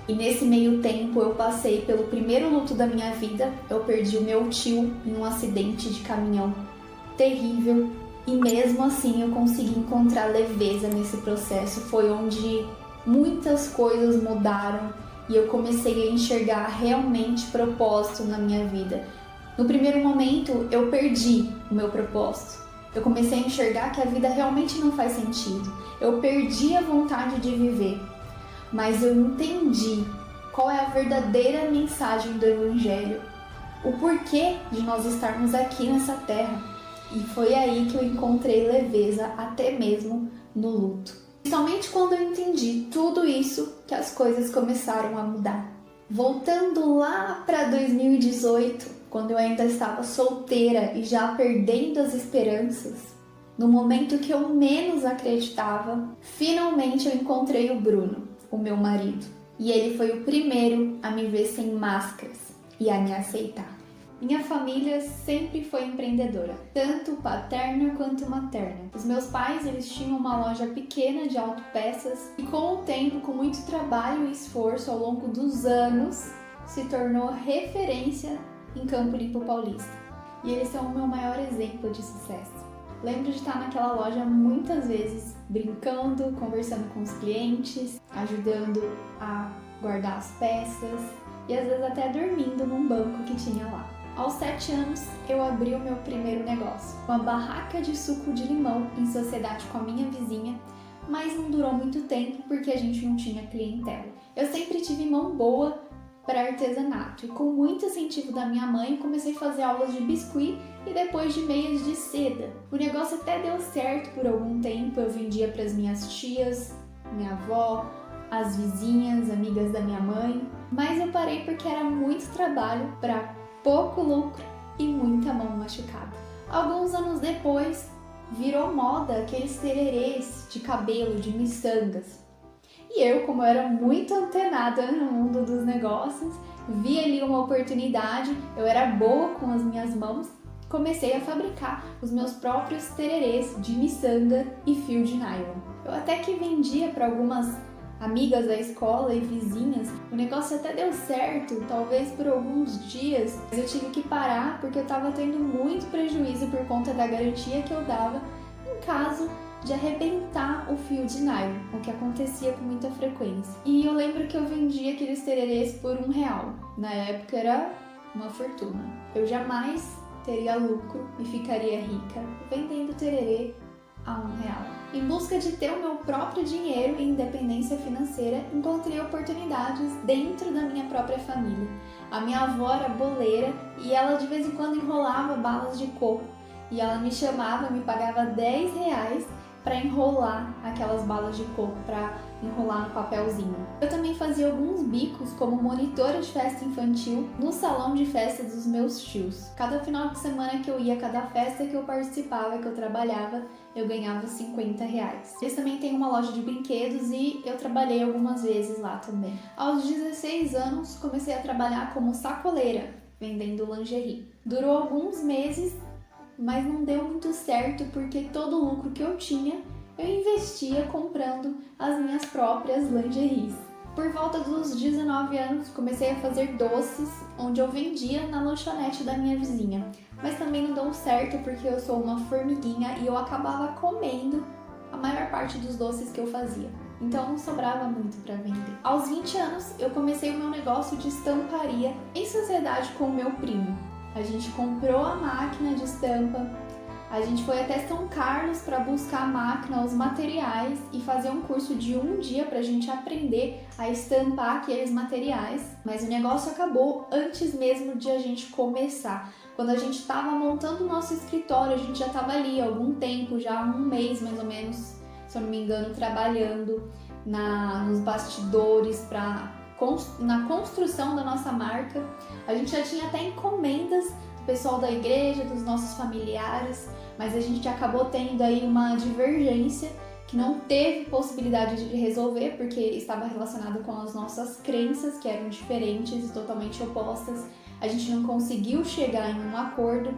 E nesse meio tempo eu passei pelo primeiro luto da minha vida. Eu perdi o meu tio em um acidente de caminhão terrível. E mesmo assim eu consegui encontrar leveza nesse processo. Foi onde muitas coisas mudaram e eu comecei a enxergar realmente propósito na minha vida. No primeiro momento eu perdi o meu propósito. Eu comecei a enxergar que a vida realmente não faz sentido. Eu perdi a vontade de viver. Mas eu entendi qual é a verdadeira mensagem do Evangelho, o porquê de nós estarmos aqui nessa terra. E foi aí que eu encontrei leveza até mesmo no luto. Somente quando eu entendi tudo isso que as coisas começaram a mudar. Voltando lá para 2018, quando eu ainda estava solteira e já perdendo as esperanças, no momento que eu menos acreditava, finalmente eu encontrei o Bruno, o meu marido. E ele foi o primeiro a me ver sem máscaras e a me aceitar. Minha família sempre foi empreendedora, tanto paterna quanto materna. Os meus pais, eles tinham uma loja pequena de autopeças e com o tempo, com muito trabalho e esforço ao longo dos anos, se tornou referência em Campo Limpo Paulista. E eles são o meu maior exemplo de sucesso. Lembro de estar naquela loja muitas vezes, brincando, conversando com os clientes, ajudando a guardar as peças e às vezes até dormindo num banco que tinha lá. Aos 7 anos, eu abri o meu primeiro negócio, uma barraca de suco de limão em sociedade com a minha vizinha, mas não durou muito tempo porque a gente não tinha clientela. Eu sempre tive mão boa para artesanato e com muito incentivo da minha mãe comecei a fazer aulas de biscuit e depois de meias de seda. O negócio até deu certo por algum tempo, eu vendia para as minhas tias, minha avó, as vizinhas, amigas da minha mãe, mas eu parei porque era muito trabalho para pouco lucro e muita mão machucada. Alguns anos depois, virou moda aqueles tererês de cabelo, de miçangas. E eu, como eu era muito antenada no mundo dos negócios, vi ali uma oportunidade, eu era boa com as minhas mãos, comecei a fabricar os meus próprios tererês de miçanga e fio de nylon. Eu até que vendia para algumas amigas da escola e vizinhas. O negócio até deu certo, talvez por alguns dias, mas eu tive que parar porque eu estava tendo muito prejuízo por conta da garantia que eu dava em caso de arrebentar o fio de nylon, o que acontecia com muita frequência. E eu lembro que eu vendia aqueles tererês por R$1. Na época era uma fortuna. Eu jamais teria lucro e ficaria rica vendendo tererê a R$1. Em busca de ter o meu próprio dinheiro e independência financeira, encontrei oportunidades dentro da minha própria família. A minha avó era boleira e ela de vez em quando enrolava balas de coco. E ela me chamava, me pagava R$10 para enrolar aquelas balas de coco, para enrolar no papelzinho. Eu também fazia alguns bicos como monitora de festa infantil no salão de festa dos meus tios. Cada final de semana que eu ia, cada festa que eu participava, que eu trabalhava, eu ganhava R$50. Eles também têm uma loja de brinquedos e eu trabalhei algumas vezes lá também. Aos 16 anos, comecei a trabalhar como sacoleira, vendendo lingerie. Durou alguns meses, mas não deu muito certo porque todo o lucro que eu tinha, eu investia comprando as minhas próprias lingeries. Por volta dos 19 anos, comecei a fazer doces, onde eu vendia na lanchonete da minha vizinha. Mas também não deu certo porque eu sou uma formiguinha e eu acabava comendo a maior parte dos doces que eu fazia. Então não sobrava muito para vender. Aos 20 anos, eu comecei o meu negócio de estamparia em sociedade com o meu primo. A gente comprou a máquina de estampa, a gente foi até São Carlos para buscar a máquina, os materiais e fazer um curso de um dia para a gente aprender a estampar aqueles materiais. Mas o negócio acabou antes mesmo de a gente começar. Quando a gente estava montando o nosso escritório, a gente já estava ali há algum tempo, já há um mês mais ou menos, se eu não me engano, trabalhando nos bastidores na construção da nossa marca. A gente já tinha até encomendas do pessoal da igreja, dos nossos familiares, mas a gente acabou tendo aí uma divergência que não teve possibilidade de resolver porque estava relacionado com as nossas crenças, que eram diferentes e totalmente opostas. A gente não conseguiu chegar em um acordo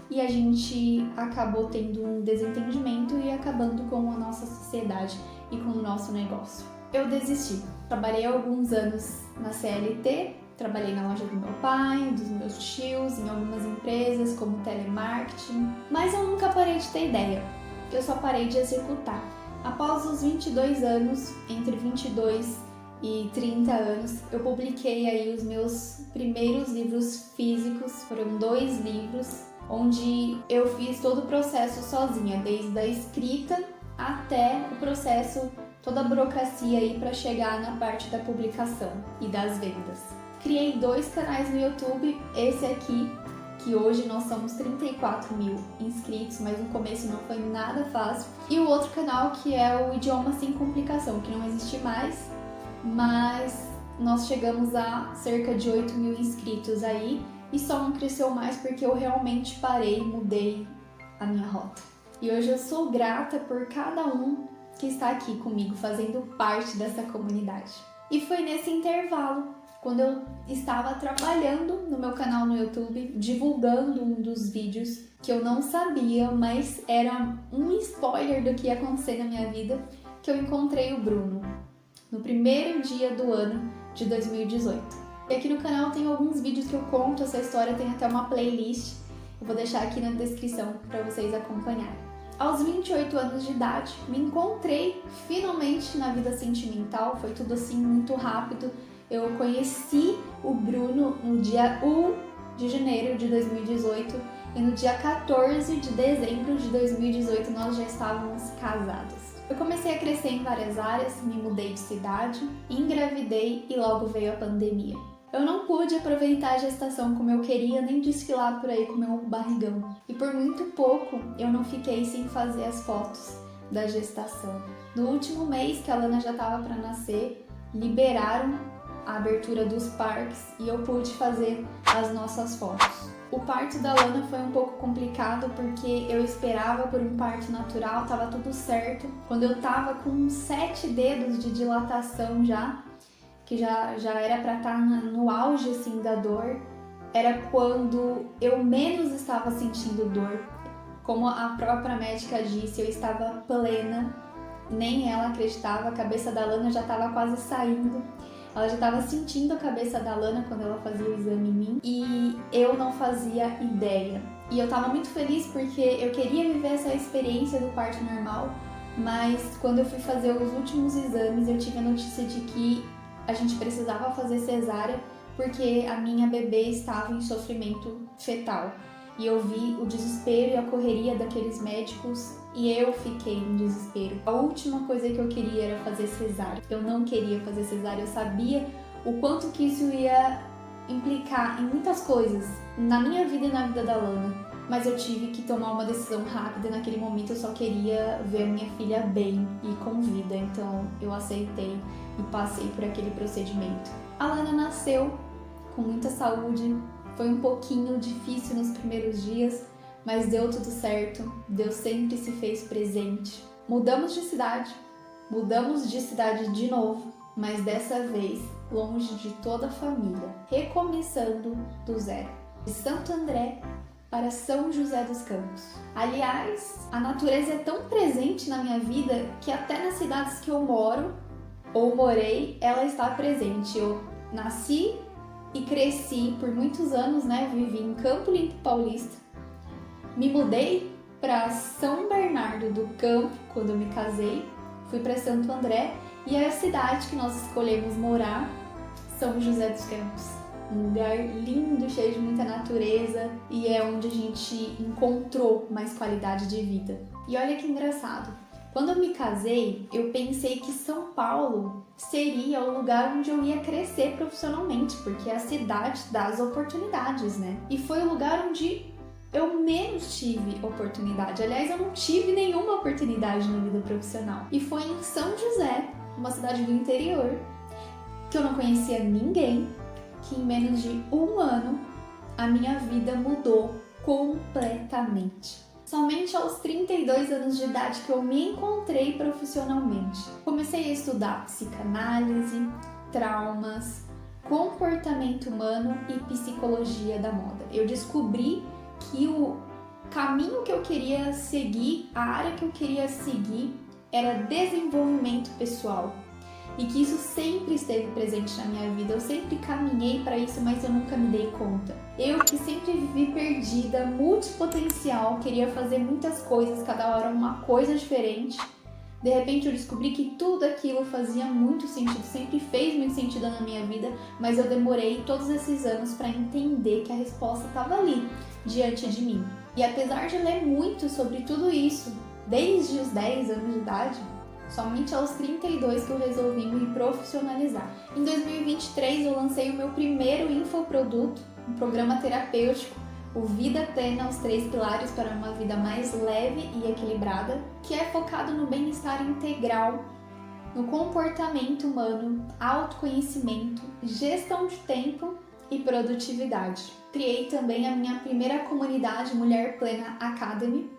e a gente acabou tendo um desentendimento e acabando com a nossa sociedade e com o nosso negócio. eu desisti. Trabalhei alguns anos na CLT, trabalhei na loja do meu pai, dos meus tios, em algumas empresas como telemarketing, mas eu nunca parei de ter ideia, eu só parei de executar. Após os 22 anos, entre 22 e 30 anos, eu publiquei aí os meus primeiros livros físicos, foram 2 livros, onde eu fiz todo o processo sozinha, desde a escrita até o processo, toda a burocracia aí para chegar na parte da publicação e das vendas. Criei 2 canais no YouTube, esse aqui, que hoje nós somos 34 mil inscritos, mas no começo não foi nada fácil. E o outro canal que é o Idioma Sem Complicação, que não existe mais, mas nós chegamos a cerca de 8 mil inscritos aí e só não cresceu mais porque eu realmente parei, mudei a minha rota. E hoje eu sou grata por cada um que está aqui comigo, fazendo parte dessa comunidade. E foi nesse intervalo, quando eu estava trabalhando no meu canal no YouTube, divulgando um dos vídeos que eu não sabia, mas era um spoiler do que ia acontecer na minha vida, que eu encontrei o Bruno, no primeiro dia do ano de 2018. E aqui no canal tem alguns vídeos que eu conto essa história, tem até uma playlist, eu vou deixar aqui na descrição para vocês acompanharem. Aos 28 anos de idade, me encontrei finalmente na vida sentimental, foi tudo assim muito rápido. Eu conheci o Bruno no dia 1 de janeiro de 2018 e no dia 14 de dezembro de 2018 nós já estávamos casados. Eu comecei a crescer em várias áreas, me mudei de cidade, engravidei e logo veio a pandemia. Eu não pude aproveitar a gestação como eu queria, nem desfilar por aí com meu barrigão. E por muito pouco eu não fiquei sem fazer as fotos da gestação. No último mês que a Lana já estava para nascer, liberaram a abertura dos parques e eu pude fazer as nossas fotos. O parto da Lana foi um pouco complicado porque eu esperava por um parto natural, tava tudo certo. Quando eu tava com 7 dedos de dilatação já, que já era para estar no auge assim da dor, era quando eu menos estava sentindo dor. Como a própria médica disse, eu estava plena, nem ela acreditava, a cabeça da Lana já estava quase saindo. Ela já estava sentindo a cabeça da Lana quando ela fazia o exame em mim e eu não fazia ideia. E eu estava muito feliz porque eu queria viver essa experiência do parto normal, mas quando eu fui fazer os últimos exames eu tive a notícia de que a gente precisava fazer cesárea porque a minha bebê estava em sofrimento fetal. E eu vi o desespero e a correria daqueles médicos e eu fiquei em desespero. A última coisa que eu queria era fazer cesárea. Eu não queria fazer cesárea, eu sabia o quanto que isso ia implicar em muitas coisas na minha vida e na vida da Lana. Mas eu tive que tomar uma decisão rápida. Naquele momento eu só queria ver a minha filha bem e com vida, então eu aceitei e passei por aquele procedimento. A Lana nasceu com muita saúde, foi um pouquinho difícil nos primeiros dias, mas deu tudo certo, Deus sempre se fez presente. Mudamos de cidade de novo, mas dessa vez longe de toda a família, recomeçando do zero. De Santo André para São José dos Campos. Aliás, a natureza é tão presente na minha vida que até nas cidades que eu moro ou morei, ela está presente. Eu nasci e cresci por muitos anos, vivi em Campo Limpo Paulista. Me mudei para São Bernardo do Campo quando eu me casei, fui para Santo André e a cidade que nós escolhemos morar, São José dos Campos. Um lugar lindo, cheio de muita natureza e é onde a gente encontrou mais qualidade de vida. E olha que engraçado, quando eu me casei, eu pensei que São Paulo seria o lugar onde eu ia crescer profissionalmente, porque é a cidade das oportunidades, E foi o lugar onde eu menos tive oportunidade. Aliás, eu não tive nenhuma oportunidade na vida profissional. E foi em São José, uma cidade do interior, que eu não conhecia ninguém, que em menos de um ano a minha vida mudou completamente. Somente aos 32 anos de idade que eu me encontrei profissionalmente. Comecei a estudar psicanálise, traumas, comportamento humano e psicologia da moda. Eu descobri que o caminho que eu queria seguir, a área que eu queria seguir era desenvolvimento pessoal. e que isso sempre esteve presente na minha vida. Eu sempre caminhei para isso, mas eu nunca me dei conta. Eu que sempre vivi perdida, multipotencial, queria fazer muitas coisas, cada hora uma coisa diferente. De repente eu descobri que tudo aquilo fazia muito sentido, sempre fez muito sentido na minha vida, mas eu demorei todos esses anos para entender que a resposta estava ali, diante de mim. E apesar de ler muito sobre tudo isso, desde os 10 anos de idade, somente aos 32 que eu resolvi me profissionalizar. Em 2023 eu lancei o meu primeiro infoproduto, um programa terapêutico, o Vida Plena, os 3 pilares para uma vida mais leve e equilibrada, que é focado no bem-estar integral, no comportamento humano, autoconhecimento, gestão de tempo e produtividade. Criei também a minha primeira comunidade Mulher Plena Academy,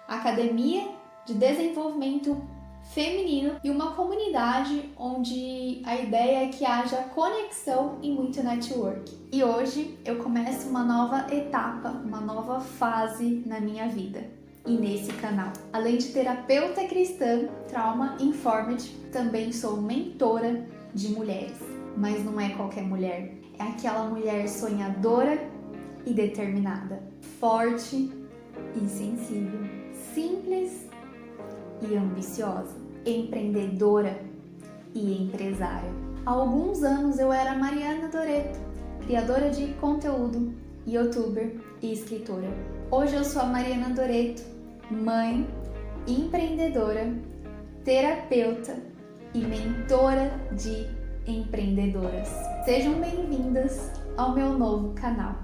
academia de desenvolvimento feminino e uma comunidade onde a ideia é que haja conexão e muito network. E hoje eu começo uma nova etapa, uma nova fase na minha vida e nesse canal. Além de terapeuta cristã, Trauma Informed, também sou mentora de mulheres. Mas não é qualquer mulher, é aquela mulher sonhadora e determinada, forte e sensível, simples e ambiciosa, empreendedora e empresária. Há alguns anos eu era Mariana Doreto, criadora de conteúdo, youtuber e escritora. Hoje eu sou a Mariana Doreto, mãe, empreendedora, terapeuta e mentora de empreendedoras. Sejam bem-vindas ao meu novo canal.